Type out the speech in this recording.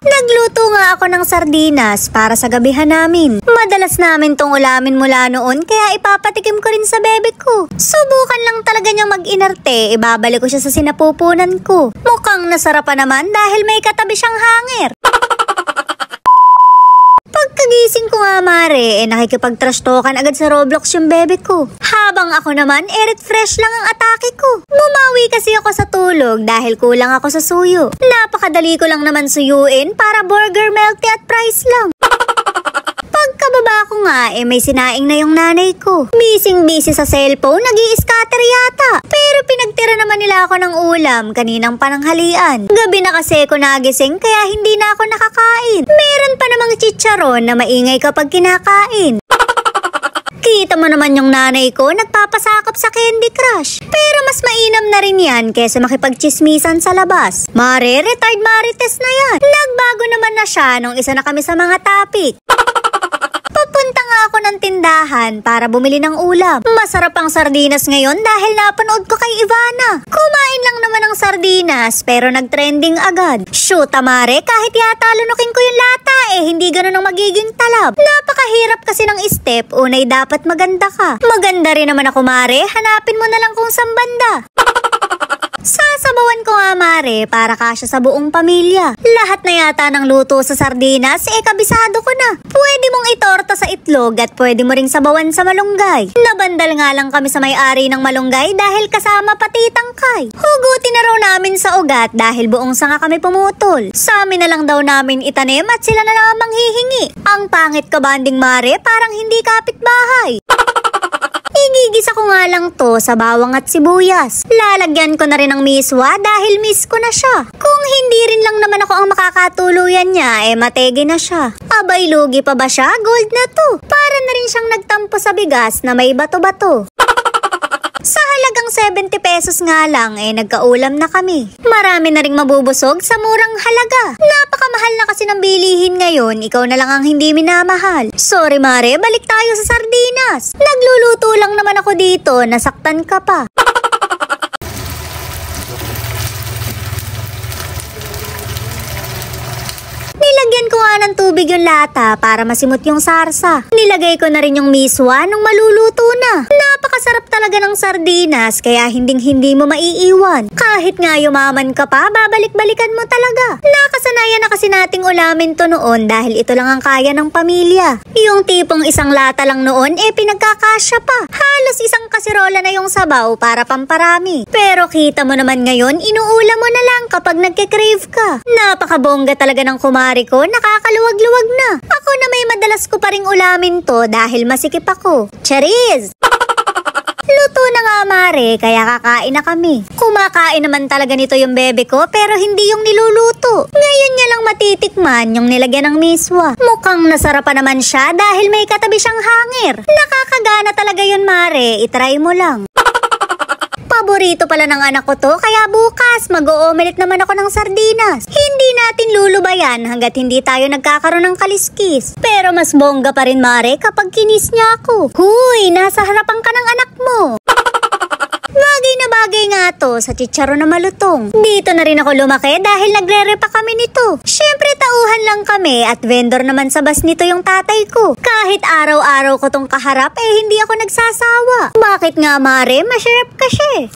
Nagluto nga ako ng sardinas para sa gabihan namin. Madalas namin tong ulamin mula noon kaya ipapatikim ko rin sa bebe ko. Subukan lang talaga niyang mag-inarte, ibabalik ko siya sa sinapupunan ko. Mukhang nasarapan naman dahil may katabi siyang hanger. Pagkagising ko nga mare, nakikipag-trash talkan agad sa Roblox yung bebe ko. Habang ako naman, refresh lang ang atake ko. Bumawi kasi ako sa tulog dahil kulang ako sa suyo. Napakadali ko lang naman suyuin para burger, milk tea at fries lang. Pagkababa ko nga, may sinaing na yung nanay ko. Busy sa cellphone, nag-i-scatter yata. Pero pinagtira naman nila ako ng ulam kaninang pananghalian. Gabi na kasi ako nagising kaya hindi na ako nakakain. Meron pa namang chicharon na maingay kapag kinakain. Kita mo naman yung nanay ko nagpapasakop sa Candy Crush. Pero mas mainam na rin yan kesa makipagchismisan sa labas. Mare, retired marites na yan. Nagbago naman na siya nung isa na kami sa mga topic. Papunta nga ako ng tindahan para bumili ng ulam. Masarap ang sardinas ngayon dahil napanood ko kay Ivana. Kumain lang naman ng sardinas pero nag-trending agad. Shoot, amare, kahit yata lunukin ko yung lata hindi ganun ang magiging talab. Napakahirap kasi ng step, unay dapat maganda ka. Maganda rin naman ako mare, hanapin mo na lang kung saan banda. Sasabawan ko nga mare para kasya sa buong pamilya. Lahat na yata ng luto sa sardinas kabisado ko na. Pwede mong itorta sa itlog at pwede mo ring sabawan sa malunggay. Nabandal nga lang kami sa may-ari ng malunggay dahil kasama pati tangkay. Hugutin na raw namin sa ugat dahil buong sanga kami pumutol. Sa amin na lang daw namin itanim at sila na lang ang manghihingi. Ang pangit ka banding mare, parang hindi kapitbahay. Igigisa ko nga lang to sa bawang at sibuyas. Lalagyan ko na rin ng miswa dahil miss ko na siya. Kung hindi rin lang naman ako ang makakatuluyan niya, matege na siya. Abay, lugi pa ba siya? Gold na to. Para na rin siyang nagtampo sa bigas na may bato-bato. Sa halagang 70 pesos nga lang, nagkaulam na kami. Marami na ring mabubusog sa murang halaga. Napakamahal na kasi ng bilihin ngayon, ikaw na lang ang hindi minamahal. Sorry mare, balik tayo sa sardinas. Nagluluto lang naman ako dito, nasaktan ka pa. Nilagyan ko nga ng tubig yung lata para masimot yung sarsa. Nilagay ko na rin yung miswa nung maluluto na. Napakasarap talaga ng sardinas kaya hinding-hindi mo maiiwan. Kahit nga yumaman ka pa, babalik-balikan mo talaga. Nakasanayan na kasi nating ulamin to noon dahil ito lang ang kaya ng pamilya. Yung tipong isang lata lang noon, pinagkakasya pa. Halos isang kasirola na yung sabaw para pamparami. Pero kita mo naman ngayon, inuulam mo na lang kapag nagke-crave ka. Napakabongga talaga ng kumari ko, nakakaluwag-luwag na. Ako na may madalas ko pa ring ulamin to dahil masikip ako. Charis! Luto na nga mare, kaya kakain na kami. Kumakain naman talaga nito yung bebe ko pero hindi yung niluluto. Ngayon niya lang matitikman yung nilagyan ng miswa. Mukhang nasarapan naman siya dahil may katabi siyang hanger. Nakakagana talaga yun mare, itry mo lang. Paborito pala ng anak ko to, kaya bukas mag-o-omelette naman ako ng sardinas. Hindi natin lulubayan hanggat hindi tayo nagkakaroon ng kaliskis. Pero mas bongga pa rin mare kapag kinis niya ako. Huy, nasa harapan ka ng anak mo. Bagay na bagay nga to sa chicharon na malutong. Dito na rin ako lumaki dahil nagre-repa kami nito. Syempre tauhan lang kami at vendor naman sa bus nito yung tatay ko. Kahit araw-araw ko tong kaharap hindi ako nagsasawa. Bakit nga mare, masarap ka siya.